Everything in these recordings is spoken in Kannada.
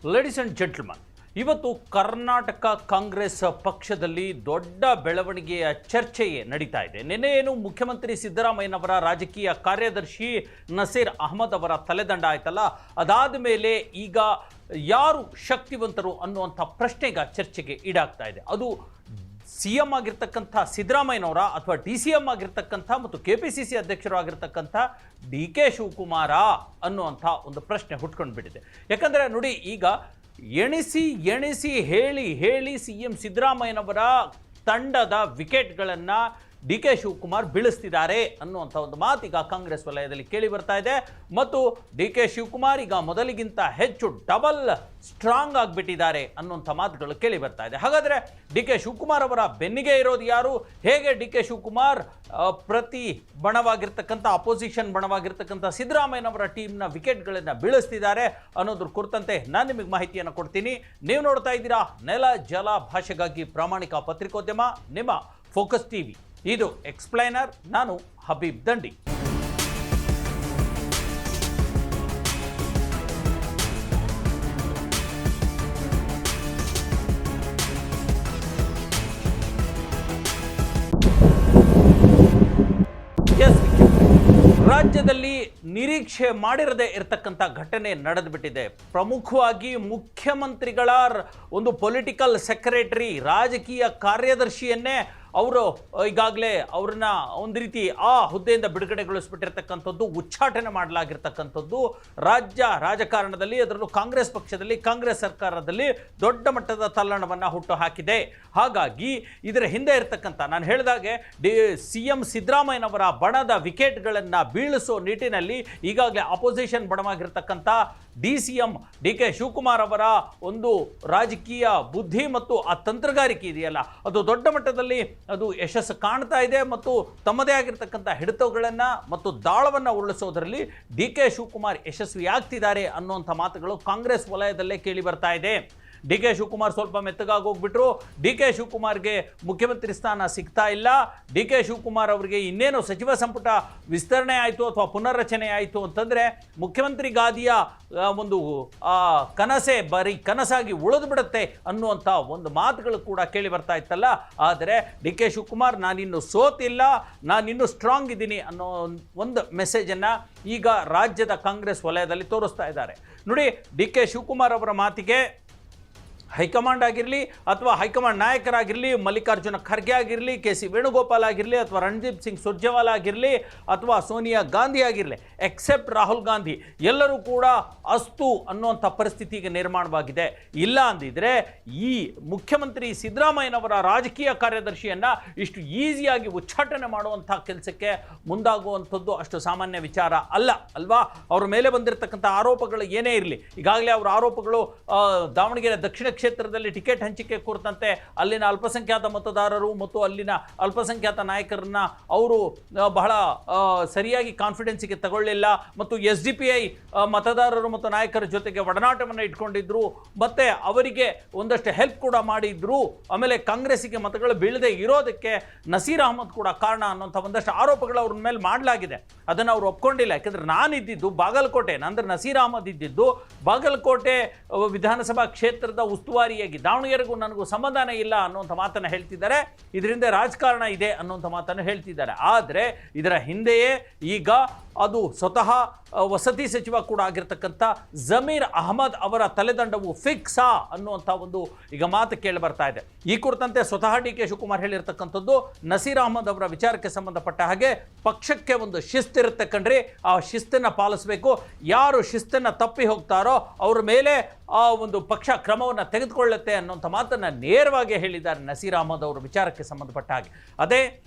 ಲೇಡೀಸ್ ಆ್ಯಂಡ್ ಜೆಂಟಲ್ಮನ್, ಇವತ್ತು ಕರ್ನಾಟಕ ಕಾಂಗ್ರೆಸ್ ಪಕ್ಷದಲ್ಲಿ ದೊಡ್ಡ ಬೆಳವಣಿಗೆಯ ಚರ್ಚೆಯೇ ನಡೀತಾ ಇದೆ. ನಿನ್ನೆ ಏನು ಮುಖ್ಯಮಂತ್ರಿ ಸಿದ್ದರಾಮಯ್ಯನವರ ರಾಜಕೀಯ ಕಾರ್ಯದರ್ಶಿ ನಸೀರ್ ಅಹಮದ್ ಅವರ ತಲೆದಂಡ ಆಯ್ತಲ್ಲ, ಅದಾದ ಮೇಲೆ ಈಗ ಯಾರು ಶಕ್ತಿವಂತರು ಅನ್ನುವಂಥ ಪ್ರಶ್ನೆಗ ಚರ್ಚೆಗೆ ಈಡಾಗ್ತಾ ಇದೆ. ಅದು CM ಆಗಿರ್ತಕ್ಕಂಥ ಸಿದ್ದರಾಮಯ್ಯನವರ ಅಥವಾ DCM ಆಗಿರ್ತಕ್ಕಂಥ ಮತ್ತು KPCC ಅಧ್ಯಕ್ಷರು ಆಗಿರ್ತಕ್ಕಂಥ DK ಶಿವಕುಮಾರ ಅನ್ನುವಂಥ ಒಂದು ಪ್ರಶ್ನೆ ಹುಟ್ಕೊಂಡು ಬಿಟ್ಟಿದೆ. ಯಾಕಂದರೆ ನೋಡಿ, ಈಗ ಎಣಿಸಿ ಹೇಳಿ CM ಸಿದ್ದರಾಮಯ್ಯನವರ ತಂಡದ ವಿಕೆಟ್ಗಳನ್ನು DK ಶಿವಕುಮಾರ್ ಬೀಳಿಸ್ತಿದ್ದಾರೆ ಅನ್ನುವಂಥ ಒಂದು ಮಾತೀಗ ಕಾಂಗ್ರೆಸ್ ವಲಯದಲ್ಲಿ ಕೇಳಿ ಬರ್ತಾ ಇದೆ. ಮತ್ತು DK ಶಿವಕುಮಾರ್ ಈಗ ಮೊದಲಿಗಿಂತ ಹೆಚ್ಚು ಡಬಲ್ ಸ್ಟ್ರಾಂಗ್ ಆಗಿಬಿಟ್ಟಿದ್ದಾರೆ ಅನ್ನುವಂಥ ಮಾತುಗಳು ಕೇಳಿ ಬರ್ತಾ ಇದೆ. ಹಾಗಾದರೆ DK ಶಿವಕುಮಾರ್ ಅವರ ಬೆನ್ನಿಗೆ ಇರೋದು ಯಾರು? ಹೇಗೆ DK ಶಿವಕುಮಾರ್ ಪ್ರತಿ ಬಣವಾಗಿರ್ತಕ್ಕಂಥ ಅಪೋಸಿಷನ್ ಬಣವಾಗಿರ್ತಕ್ಕಂಥ ಸಿದ್ದರಾಮಯ್ಯನವರ ಟೀಮ್ನ ವಿಕೆಟ್ಗಳನ್ನು ಬೀಳಿಸ್ತಿದ್ದಾರೆ ಅನ್ನೋದ್ರ ಕುರಿತಂತೆ ನಾನು ನಿಮಗೆ ಮಾಹಿತಿಯನ್ನು ಕೊಡ್ತೀನಿ. ನೀವು ನೋಡ್ತಾ ಇದ್ದೀರಾ ನೆಲ ಜಲ ಭಾಷೆಗಾಗಿ ಪ್ರಾಮಾಣಿಕ ಪತ್ರಿಕೋದ್ಯಮ ನಿಮ್ಮ ಫೋಕಸ್ TV. ಇದು ಎಕ್ಸ್ಪ್ಲೈನರ್. ನಾನು ಹಬೀಬ್ ದಂಡಿ. ರಾಜ್ಯದಲ್ಲಿ ನಿರೀಕ್ಷೆ ಮಾಡಿರದೇ ಇರತಕ್ಕಂಥ ಘಟನೆ ನಡೆದುಬಿಟ್ಟಿದೆ. ಪ್ರಮುಖವಾಗಿ ಮುಖ್ಯಮಂತ್ರಿಗಳ ಒಂದು ಪೊಲಿಟಿಕಲ್ ಸೆಕ್ರೆಟರಿ, ರಾಜಕೀಯ ಕಾರ್ಯದರ್ಶಿಯನ್ನೇ ಅವರು ಈಗಾಗಲೇ ಅವ್ರನ್ನ ಒಂದು ರೀತಿ ಆ ಹುದ್ದೆಯಿಂದ ಬಿಡುಗಡೆಗೊಳಿಸ್ಬಿಟ್ಟಿರ್ತಕ್ಕಂಥದ್ದು, ಉಚ್ಚಾಟನೆ ಮಾಡಲಾಗಿರ್ತಕ್ಕಂಥದ್ದು ರಾಜ್ಯ ರಾಜಕಾರಣದಲ್ಲಿ, ಅದರಲ್ಲೂ ಕಾಂಗ್ರೆಸ್ ಪಕ್ಷದಲ್ಲಿ, ಕಾಂಗ್ರೆಸ್ ಸರ್ಕಾರದಲ್ಲಿ ದೊಡ್ಡ ಮಟ್ಟದ ತಲ್ಲಣವನ್ನು ಹುಟ್ಟು ಹಾಕಿದೆ. ಹಾಗಾಗಿ ಇದರ ಹಿಂದೆ ಇರತಕ್ಕಂಥ, ನಾನು ಹೇಳಿದಾಗೆ CM ಸಿದ್ದರಾಮಯ್ಯನವರ ಬಣದ ವಿಕೆಟ್ಗಳನ್ನು ಬೀಳಿಸೋ ನಿಟ್ಟಿನಲ್ಲಿ ಈಗಾಗಲೇ ಅಪೋಸಿಷನ್ ಬಣವಾಗಿರ್ತಕ್ಕಂಥ DCM DK ಶಿವಕುಮಾರ್ ಅವರ ಒಂದು ರಾಜಕೀಯ ಬುದ್ಧಿ ಮತ್ತು ಆ ತಂತ್ರಗಾರಿಕೆ ಇದೆಯಲ್ಲ, ಅದು ದೊಡ್ಡ ಮಟ್ಟದಲ್ಲಿ ಅದು ಯಶಸ್ಸು ಕಾಣ್ತಾ ಇದೆ. ಮತ್ತು ತಮ್ಮದೇ ಆಗಿರ್ತಕ್ಕಂಥ ಹಿಡಿತಗಳನ್ನು ಮತ್ತು ದಾಳವನ್ನು ಉರುಳಿಸೋದರಲ್ಲಿ DK ಶಿವಕುಮಾರ್ ಯಶಸ್ವಿಯಾಗ್ತಿದ್ದಾರೆ ಅನ್ನುವಂಥ ಮಾತುಗಳು ಕಾಂಗ್ರೆಸ್ ವಲಯದಲ್ಲೇ ಕೇಳಿ ಬರ್ತಾ ಇದೆ. DK ಶಿವಕುಮಾರ್ ಸ್ವಲ್ಪ ಮೆತ್ತಗಾಗಿ ಹೋಗ್ಬಿಟ್ರು. DK ಶಿವಕುಮಾರ್ಗೆ ಮುಖ್ಯಮಂತ್ರಿ ಸ್ಥಾನ ಸಿಗ್ತಾ ಇಲ್ಲ. DK ಶಿವಕುಮಾರ್ ಅವರಿಗೆ ಇನ್ನೇನು ಸಚಿವ ಸಂಪುಟ ವಿಸ್ತರಣೆ ಆಯಿತು ಅಥವಾ ಪುನರ್ರಚನೆ ಆಯಿತು ಅಂತಂದರೆ ಮುಖ್ಯಮಂತ್ರಿ ಗಾದಿಯ ಒಂದು ಕನಸೇ ಬರೀ ಕನಸಾಗಿ ಉಳಿದು ಬಿಡುತ್ತೆ ಅನ್ನುವಂಥ ಒಂದು ಮಾತುಗಳು ಕೂಡ ಕೇಳಿ ಬರ್ತಾ ಇತ್ತಲ್ಲ. ಆದರೆ DK ಶಿವಕುಮಾರ್ ನಾನಿನ್ನು ಸೋತಿಲ್ಲ, ನಾನಿನ್ನು ಸ್ಟ್ರಾಂಗ್ ಇದ್ದೀನಿ ಅನ್ನೋ ಒಂದು ಮೆಸೇಜನ್ನು ಈಗ ರಾಜ್ಯದ ಕಾಂಗ್ರೆಸ್ ವಲಯದಲ್ಲಿ ತೋರಿಸ್ತಾ ಇದ್ದಾರೆ. ನೋಡಿ, DK ಶಿವಕುಮಾರ್ ಅವರ ಮಾತಿಗೆ ಹೈಕಮಾಂಡ್ ಆಗಿರಲಿ ಅಥವಾ ಹೈಕಮಾಂಡ್ ನಾಯಕರಾಗಿರಲಿ, ಮಲ್ಲಿಕಾರ್ಜುನ ಖರ್ಗೆ ಆಗಿರಲಿ, KC ವೇಣುಗೋಪಾಲ್ ಆಗಿರಲಿ, ಅಥವಾ ರಣದೀಪ್ ಸಿಂಗ್ ಸುರ್ಜೇವಾಲಾ ಆಗಿರಲಿ, ಅಥವಾ ಸೋನಿಯಾ ಗಾಂಧಿ ಆಗಿರಲಿ, ಎಕ್ಸೆಪ್ಟ್ ರಾಹುಲ್ ಗಾಂಧಿ, ಎಲ್ಲರೂ ಕೂಡ ಅಸ್ತು ಅನ್ನುವಂಥ ಪರಿಸ್ಥಿತಿಗೆ ನಿರ್ಮಾಣವಾಗಿದೆ. ಇಲ್ಲ ಅಂದಿದ್ರೆ ಈ ಮುಖ್ಯಮಂತ್ರಿ ಸಿದ್ದರಾಮಯ್ಯನವರ ರಾಜಕೀಯ ಕಾರ್ಯದರ್ಶಿಯನ್ನು ಇಷ್ಟು ಈಸಿಯಾಗಿ ಉಚ್ಚಾಟನೆ ಮಾಡುವಂಥ ಕೆಲಸಕ್ಕೆ ಮುಂದಾಗುವಂಥದ್ದು ಅಷ್ಟು ಸಾಮಾನ್ಯ ವಿಚಾರ ಅಲ್ಲ ಅಲ್ವಾ? ಅವ್ರ ಮೇಲೆ ಬಂದಿರತಕ್ಕಂಥ ಆರೋಪಗಳು ಏನೇ ಇರಲಿ, ಈಗಾಗಲೇ ಅವರ ಆರೋಪಗಳು ದಾವಣಗೆರೆ ದಕ್ಷಿಣ ಕ್ಷೇತ್ರದಲ್ಲಿ ಟಿಕೆಟ್ ಹಂಚಿಕೆ ಕುರಿತಂತೆ ಅಲ್ಲಿನ ಅಲ್ಪಸಂಖ್ಯಾತ ಮತದಾರರು ಮತ್ತು ಅಲ್ಲಿನ ಅಲ್ಪಸಂಖ್ಯಾತ ನಾಯಕರನ್ನ ಅವರು ಬಹಳ ಸರಿಯಾಗಿ ಕಾನ್ಫಿಡೆನ್ಸಿಗೆ ತಗೊಳ್ಳಿಲ್ಲ ಮತ್ತು SDPI ಮತದಾರರು ಮತ್ತು ನಾಯಕರ ಜೊತೆಗೆ ಒಡನಾಟವನ್ನು ಇಟ್ಕೊಂಡಿದ್ರು, ಮತ್ತು ಅವರಿಗೆ ಒಂದಷ್ಟು ಹೆಲ್ಪ್ ಕೂಡ ಮಾಡಿದ್ರು. ಆಮೇಲೆ ಕಾಂಗ್ರೆಸ್ಸಿಗೆ ಮತಗಳು ಬೀಳದೆ ಇರೋದಕ್ಕೆ ನಸೀರ್ ಅಹಮದ್ ಕೂಡ ಕಾರಣ ಅನ್ನೋಂಥ ಒಂದಷ್ಟು ಆರೋಪಗಳು ಅವ್ರ ಮೇಲೆ ಮಾಡಲಾಗಿದೆ. ಅದನ್ನು ಅವರು ಒಪ್ಕೊಂಡಿಲ್ಲ. ಯಾಕೆಂದರೆ ನಾನಿದ್ದಿದ್ದು ಬಾಗಲಕೋಟೆ, ಅಂದರೆ ನಸೀರ್ ಅಹಮದ್ ಇದ್ದಿದ್ದು ಬಾಗಲಕೋಟೆ ವಿಧಾನಸಭಾ ಕ್ಷೇತ್ರದ ಉಸ್ತುವಾರಿಯಾಗಿ, ದಾವಣಗೆರೆಗೂ ನನಗೂ ಸಂಬಂಧನೇ ಇಲ್ಲ ಅನ್ನುವಂಥ ಮಾತನ್ನು ಹೇಳ್ತಿದ್ದಾರೆ. ಇದರಿಂದ ರಾಜಕಾರಣ ಇದೆ ಅನ್ನುವಂಥ ಮಾತನ್ನು ಹೇಳ್ತಿದ್ದಾರೆ. ಆದರೆ ಇದರ ಹಿಂದೆಯೇ ಈಗ ಅದು ಸ್ವತಃ ವಸತಿ ಸಚಿವ ಕೂಡ ಆಗಿರ್ತಕ್ಕಂಥ ಜಮೀರ್ ಅಹಮದ್ ಅವರ ತಲೆದಂಡವು ಫಿಕ್ಸಾ ಅನ್ನುವಂಥ ಒಂದು ಈಗ ಮಾತು ಕೇಳಿ ಬರ್ತಾ ಇದೆ. ಈ ಕುರಿತಂತೆ ಸ್ವತಃ DK ಶಿವಕುಮಾರ್ ಹೇಳಿರ್ತಕ್ಕಂಥದ್ದು, ನಸೀರ್ ಅಹಮದ್ ಅವರ ವಿಚಾರಕ್ಕೆ ಸಂಬಂಧಪಟ್ಟ ಹಾಗೆ ಪಕ್ಷಕ್ಕೆ ಒಂದು ಶಿಸ್ತಿರುತ್ತೆ ಕಣ್ರಿ, ಆ ಶಿಸ್ತನ್ನು ಪಾಲಿಸಬೇಕು. ಯಾರು ಶಿಸ್ತನ್ನು ತಪ್ಪಿ ಹೋಗ್ತಾರೋ ಅವ್ರ ಮೇಲೆ ಆ ಒಂದು ಪಕ್ಷ ಕ್ರಮವನ್ನು ತೆಗೆದುಕೊಳ್ಳುತ್ತೆ ಅನ್ನುವಂಥ ಮಾತನ್ನು ನೇರವಾಗಿ ಹೇಳಿದ್ದಾರೆ ನಸೀರ್ ಅಹಮದ್ ಅವರ ವಿಚಾರಕ್ಕೆ ಸಂಬಂಧಪಟ್ಟ ಹಾಗೆ. ಅದೇ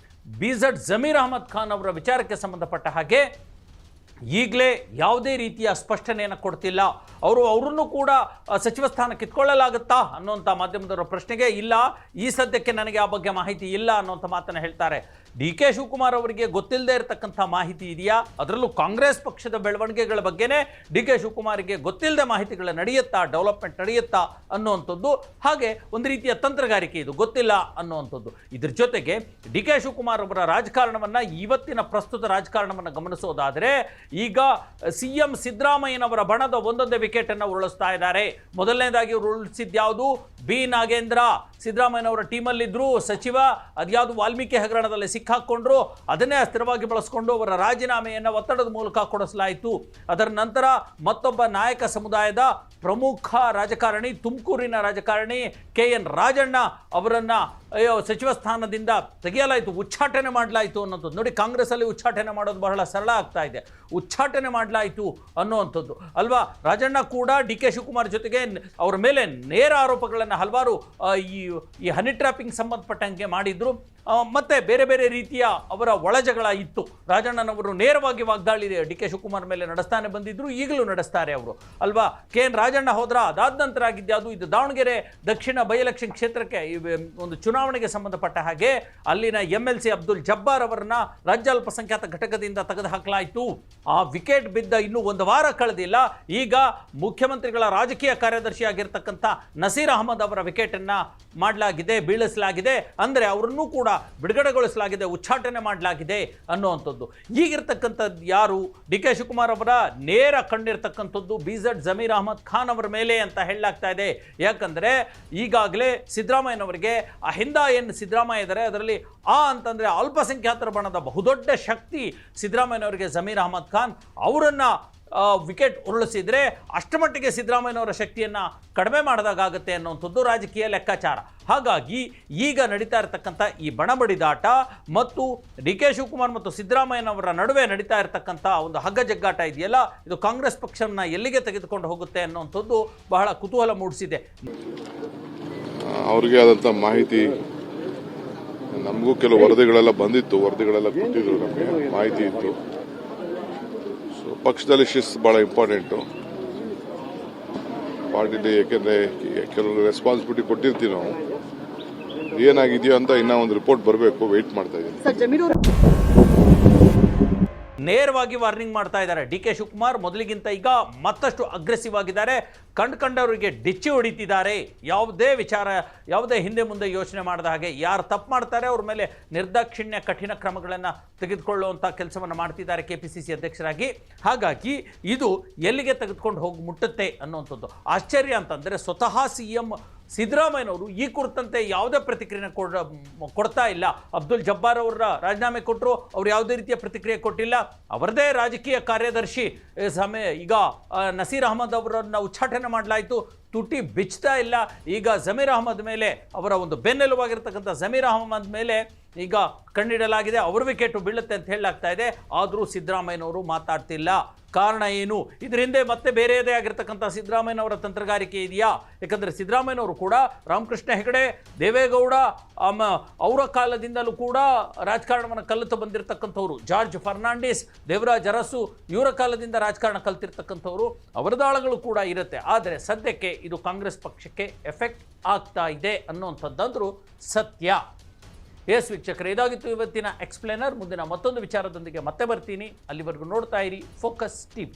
BZ ಜಮೀರ್ ಅಹಮದ್ ಖಾನ್ ಅವರ ವಿಚಾರಕ್ಕೆ ಸಂಬಂಧಪಟ್ಟ ಹಾಗೆ ಈಗಲೇ ಯಾವುದೇ ರೀತಿಯ ಸ್ಪಷ್ಟನೆಯನ್ನು ಕೊಡ್ತಿಲ್ಲ. ಅವರನ್ನು ಕೂಡ ಸಚಿವ ಸ್ಥಾನ ಕಿತ್ಕೊಳ್ಳಲಾಗುತ್ತಾ ಅನ್ನುವಂಥ ಮಾಧ್ಯಮದವರ ಪ್ರಶ್ನೆಗೆ ಇಲ್ಲ, ಈ ಸದ್ಯಕ್ಕೆ ನನಗೆ ಆ ಬಗ್ಗೆ ಮಾಹಿತಿ ಇಲ್ಲ ಅನ್ನುವಂಥ ಮಾತನ್ನು ಹೇಳ್ತಾರೆ. DK ಶಿವಕುಮಾರ್ ಅವರಿಗೆ ಗೊತ್ತಿಲ್ಲದೆ ಇರತಕ್ಕಂಥ ಮಾಹಿತಿ ಇದೆಯಾ? ಅದರಲ್ಲೂ ಕಾಂಗ್ರೆಸ್ ಪಕ್ಷದ ಬೆಳವಣಿಗೆಗಳ ಬಗ್ಗೆನೇ DK ಶಿವಕುಮಾರ್ಗೆ ಗೊತ್ತಿಲ್ಲದೆ ಮಾಹಿತಿಗಳು ನಡೆಯುತ್ತಾ, ಡೆವಲಪ್ಮೆಂಟ್ ನಡೆಯುತ್ತಾ ಅನ್ನುವಂಥದ್ದು, ಹಾಗೆ ಒಂದು ರೀತಿಯ ತಂತ್ರಗಾರಿಕೆ ಇದು, ಗೊತ್ತಿಲ್ಲ ಅನ್ನುವಂಥದ್ದು. ಇದ್ರ ಜೊತೆಗೆ DK ಶಿವಕುಮಾರ್ ಅವರ ರಾಜಕಾರಣವನ್ನು, ಇವತ್ತಿನ ಪ್ರಸ್ತುತ ರಾಜಕಾರಣವನ್ನು ಗಮನಿಸೋದಾದರೆ ಈಗ CM ಸಿದ್ದರಾಮಯ್ಯನವರ ಬಣದ ಒಂದೊಂದೇ ವಿಕೆಟನ್ನು ಉರುಳಿಸ್ತಾ ಇದ್ದಾರೆ. ಮೊದಲನೇದಾಗಿ ಉರುಳಿಸಿದ್ದು ಯಾವುದು? ಬಿ ನಾಗೇಂದ್ರ. ಸಿದ್ದರಾಮಯ್ಯನವರ ಟೀಮಲ್ಲಿದ್ದರು ಸಚಿವ, ಅದ್ಯಾವುದು ವಾಲ್ಮೀಕಿ ಹಗರಣದಲ್ಲಿ ಸಿಕ್ಕಾಕ್ಕೊಂಡ್ರು, ಅದನ್ನೇ ಅಸ್ಥಿರವಾಗಿ ಬಳಸಿಕೊಂಡು ಅವರ ರಾಜೀನಾಮೆಯನ್ನು ಒತ್ತಡದ ಮೂಲಕ ಕೊಡಿಸಲಾಯಿತು. ಅದರ ನಂತರ ಮತ್ತೊಬ್ಬ ನಾಯಕ ಸಮುದಾಯದ ಪ್ರಮುಖ ರಾಜಕಾರಣಿ, ತುಮಕೂರಿನ ರಾಜಕಾರಣಿ KN ರಾಜಣ್ಣ ಅವರನ್ನು ಸಚಿವ ಸ್ಥಾನದಿಂದ ತೆಗೆಯಲಾಯಿತು, ಉಚ್ಚಾಟನೆ ಮಾಡಲಾಯಿತು ಅನ್ನೋದು. ನೋಡಿ, ಕಾಂಗ್ರೆಸ್ಸಲ್ಲಿ ಉಚ್ಚಾಟನೆ ಮಾಡೋದು ಬಹಳ ಸರಳ ಆಗ್ತಾ ಇದೆ. ಉಚ್ಚಾಟನೆ ಮಾಡಲಾಯಿತು ಅನ್ನುವಂಥದ್ದು ಅಲ್ವಾ. ರಾಜಣ್ಣ ಕೂಡ DK ಶಿವಕುಮಾರ್ ಜೊತೆಗೆ ಅವರ ಮೇಲೆ ನೇರ ಆರೋಪಗಳನ್ನು ಹಲವಾರು ಈ ಹನಿ ಟ್ರ್ಯಾಪಿಂಗ್ ಸಂಬಂಧಪಟ್ಟಂಗೆ ಮಾಡಿದ್ರು. ಮತ್ತೆ ಬೇರೆ ಬೇರೆ ರೀತಿಯ ಅವರ ಒಳಜಗಳ ಇತ್ತು. ರಾಜಣ್ಣನವರು ನೇರವಾಗಿ ವಾಗ್ದಾಳಿ DK ಶಿವಕುಮಾರ್ ಮೇಲೆ ನಡೆಸ್ತಾನೆ ಬಂದಿದ್ರು, ಈಗಲೂ ನಡೆಸ್ತಾರೆ ಅವರು ಅಲ್ವಾ. KN ರಾಜಣ್ಣ ಹೋದ್ರ, ಅದಾದ ನಂತರ ಆಗಿದ್ಯಾವುದು ಇದು ದಾವಣಗೆರೆ ದಕ್ಷಿಣ ಬೈ ಎಲೆಕ್ಷನ್ ಕ್ಷೇತ್ರಕ್ಕೆ ಒಂದು ಚುನಾವಣೆಗೆ ಸಂಬಂಧಪಟ್ಟ ಹಾಗೆ ಅಲ್ಲಿನ MLC ಅಬ್ದುಲ್ ಜಬ್ಬಾರ್ ಅವರನ್ನ ರಾಜ್ಯ ಅಲ್ಪಸಂಖ್ಯಾತ ಘಟಕದಿಂದ ತೆಗೆದುಹಾಕಲಾಯಿತು. ಆ ವಿಕೆಟ್ ಬಿದ್ದ ಇನ್ನೂ ಒಂದು ವಾರ ಕಳೆದಿಲ್ಲ, ಈಗ ಮುಖ್ಯಮಂತ್ರಿಗಳ ರಾಜಕೀಯ ಕಾರ್ಯದರ್ಶಿ ಆಗಿರ್ತಕ್ಕಂಥ ನಸೀರ್ ಅಹಮದ್ ಅವರ ವಿಕೆಟನ್ನ ಮಾಡಲಾಗಿದೆ, ಬೀಳಿಸಲಾಗಿದೆ. ಅಂದರೆ ಅವರನ್ನು ಕೂಡ ಬಿಡುಗಡೆಗೊಳಿಸಲಾಗಿದೆ, ಉಚ್ಚಾಟನೆ ಮಾಡಲಾಗಿದೆ ಅನ್ನುವಂಥದ್ದು. ಈಗಿರ್ತಕ್ಕಂಥದ್ದು ಯಾರು? DK ಶಿವಕುಮಾರ್ ಅವರ ನೇರ ಕಣ್ಣಿರ್ತಕ್ಕಂಥದ್ದು BZ ಜಮೀರ್ ಅಹಮದ್ ಖಾನ್ ಅವರ ಮೇಲೆ ಅಂತ ಹೇಳಲಾಗ್ತಾ ಇದೆ. ಯಾಕಂದರೆ ಈಗಾಗಲೇ ಸಿದ್ದರಾಮಯ್ಯನವರಿಗೆ ಅಹಿಂದ ಏನು ಸಿದ್ದರಾಮಯ್ಯ ಇದ್ದಾರೆ, ಅದರಲ್ಲಿ ಅಂತಂದರೆ ಅಲ್ಪಸಂಖ್ಯಾತರ ಬಣದ ಬಹುದೊಡ್ಡ ಶಕ್ತಿ ಸಿದ್ದರಾಮಯ್ಯನವರಿಗೆ ಜಮೀರ್ ಅಹಮದ್ ಖಾನ್ ಅವರನ್ನು ವಿಕೆಟ್ ಉರುಳಿಸಿದರೆ ಅಷ್ಟಮಟ್ಟಿಗೆ ಸಿದ್ದರಾಮಯ್ಯನವರ ಶಕ್ತಿಯನ್ನು ಕಡಿಮೆ ಮಾಡಿದಾಗುತ್ತೆ ಅನ್ನುವಂಥದ್ದು ರಾಜಕೀಯ ಲೆಕ್ಕಾಚಾರ. ಹಾಗಾಗಿ ಈಗ ನಡೀತಾ ಇರತಕ್ಕಂಥ ಈ ಬಣಬಡಿದಾಟ ಮತ್ತು DK ಶಿವಕುಮಾರ್ ಮತ್ತು ಸಿದ್ದರಾಮಯ್ಯನವರ ನಡುವೆ ನಡೀತಾ ಇರತಕ್ಕಂಥ ಒಂದು ಹಗ್ಗ ಜಗ್ಗಾಟ ಇದೆಯಲ್ಲ, ಇದು ಕಾಂಗ್ರೆಸ್ ಪಕ್ಷವನ್ನು ಎಲ್ಲಿಗೆ ತೆಗೆದುಕೊಂಡು ಹೋಗುತ್ತೆ ಅನ್ನುವಂಥದ್ದು ಬಹಳ ಕುತೂಹಲ ಮೂಡಿಸಿದೆ. ಅವ್ರಿಗೆ ಆದಂಥ ಮಾಹಿತಿ, ನಮಗೂ ಕೆಲವು ವರದಿಗಳೆಲ್ಲ ಬಂದಿತ್ತು, ವರದಿಗಳೆಲ್ಲ ಕೊಟ್ಟಿದ್ರು, ನಮಗೆ ಮಾಹಿತಿ ಇತ್ತು. ಪಕ್ಷದಲ್ಲಿ ಶಿಸ್ತು ಭಾಳ ಇಂಪಾರ್ಟೆಂಟು ಪಾರ್ಟಿಲಿ. ಯಾಕೆಂದರೆ ಕೆಲವು ರೆಸ್ಪಾನ್ಸಿಬಿಲಿಟಿ ಕೊಟ್ಟಿರ್ತೀವಿ ನಾವು. ಏನಾಗಿದೆಯೋ ಅಂತ ಇನ್ನೂ ಒಂದು ರಿಪೋರ್ಟ್ ಬರಬೇಕು, ವೆಯ್ಟ್ ಮಾಡ್ತಾ ಇದ್ದೀನಿ. ನೇರವಾಗಿ ವಾರ್ನಿಂಗ್ ಮಾಡ್ತಾ ಇದ್ದಾರೆ DK ಶಿವಕುಮಾರ್. ಮೊದಲಿಗಿಂತ ಈಗ ಮತ್ತಷ್ಟು ಅಗ್ರೆಸಿವ್ ಆಗಿದ್ದಾರೆ, ಕಂಡವರಿಗೆ ಡಿಚ್ಚಿ ಹೊಡಿತಿದ್ದಾರೆ. ಯಾವುದೇ ವಿಚಾರ, ಯಾವುದೇ ಹಿಂದೆ ಮುಂದೆ ಯೋಚನೆ ಮಾಡದ ಹಾಗೆ ಯಾರು ತಪ್ಪು ಮಾಡ್ತಾರೆ ಅವ್ರ ಮೇಲೆ ನಿರ್ದಾಕ್ಷಿಣ್ಯ ಕಠಿಣ ಕ್ರಮಗಳನ್ನು ತೆಗೆದುಕೊಳ್ಳುವಂಥ ಕೆಲಸವನ್ನು ಮಾಡ್ತಿದ್ದಾರೆ KPCC ಅಧ್ಯಕ್ಷರಾಗಿ. ಹಾಗಾಗಿ ಇದು ಎಲ್ಲಿಗೆ ತೆಗೆದುಕೊಂಡು ಹೋಗಿ ಮುಟ್ಟುತ್ತೆ ಅನ್ನುವಂಥದ್ದು ಆಶ್ಚರ್ಯ. ಅಂತಂದರೆ ಸ್ವತಃ CM ಸಿದ್ದರಾಮಯ್ಯನವರು ಈ ಕುರಿತಂತೆ ಯಾವುದೇ ಪ್ರತಿಕ್ರಿಯೆ ಕೊಡ್ತಾ ಇಲ್ಲ. ಅಬ್ದುಲ್ ಜಬ್ಬಾರ್ ಅವರ ರಾಜೀನಾಮೆ ಕೊಟ್ಟರು, ಅವರು ಯಾವುದೇ ರೀತಿಯ ಪ್ರತಿಕ್ರಿಯೆ ಕೊಟ್ಟಿಲ್ಲ. ಅವರದೇ ರಾಜಕೀಯ ಕಾರ್ಯದರ್ಶಿ ಈಗ ನಸೀರ್ ಅಹಮದ್ ಅವರನ್ನು ಉಚ್ಚಾಟನೆ ಮಾಡಲಾಯಿತು, ತುಟಿ ಬಿಚ್ತಾ ಇಲ್ಲ. ಈಗ ಜಮೀರ್ ಅಹಮದ್ ಮೇಲೆ, ಅವರ ಒಂದು ಬೆನ್ನೆಲುಬಾಗಿರ್ತಕ್ಕಂಥ ಜಮೀರ್ ಅಹಮದ್ ಮೇಲೆ ಈಗ ಕಣ್ಣಿಡಲಾಗಿದೆ. ಅವ್ರ ವಿಕೆಟು ಬೀಳುತ್ತೆ ಅಂತ ಹೇಳಲಾಗ್ತಾ ಇದೆ. ಆದರೂ ಸಿದ್ದರಾಮಯ್ಯನವರು ಮಾತಾಡ್ತಿಲ್ಲ. ಕಾರಣ ಏನು? ಇದರ ಹಿಂದೆ ಮತ್ತೆ ಬೇರೆಯದೇ ಆಗಿರ್ತಕ್ಕಂಥ ಸಿದ್ದರಾಮಯ್ಯನವರ ತಂತ್ರಗಾರಿಕೆ ಇದೆಯಾ? ಯಾಕಂದರೆ ಸಿದ್ದರಾಮಯ್ಯನವರು ಕೂಡ ರಾಮಕೃಷ್ಣ ಹೆಗಡೆ, ದೇವೇಗೌಡ ಅವರ ಕಾಲದಿಂದಲೂ ಕೂಡ ರಾಜಕಾರಣವನ್ನು ಕಲಿತು ಬಂದಿರತಕ್ಕಂಥವ್ರು. ಜಾರ್ಜ್ ಫರ್ನಾಂಡಿಸ್, ದೇವರಾಜ್ ಅರಸು ಇವರ ಕಾಲದಿಂದ ರಾಜಕಾರಣ ಕಲಿತಿರ್ತಕ್ಕಂಥವ್ರು. ಅವರ ದಾಳಗಳು ಕೂಡ ಇರುತ್ತೆ. ಆದರೆ ಸದ್ಯಕ್ಕೆ ಇದು ಕಾಂಗ್ರೆಸ್ ಪಕ್ಷಕ್ಕೆ ಎಫೆಕ್ಟ್ ಆಗ್ತಾ ಇದೆ ಅನ್ನುವಂಥದ್ದಂದ್ರೂ ಸತ್ಯ. ಎಸ್ ವೀಕ್ಷಕರೇ, ಇದಾಗಿತ್ತು ಇವತ್ತಿನ ಎಕ್ಸ್ಪ್ಲೇನರ್. ಮುಂದಿನ ಮತ್ತೊಂದು ವಿಚಾರದೊಂದಿಗೆ ಮತ್ತೆ ಬರ್ತೀನಿ. ಅಲ್ಲಿವರೆಗೂ ನೋಡ್ತಾ ಇರಿ ಫೋಕಸ್ ಟಿವಿ.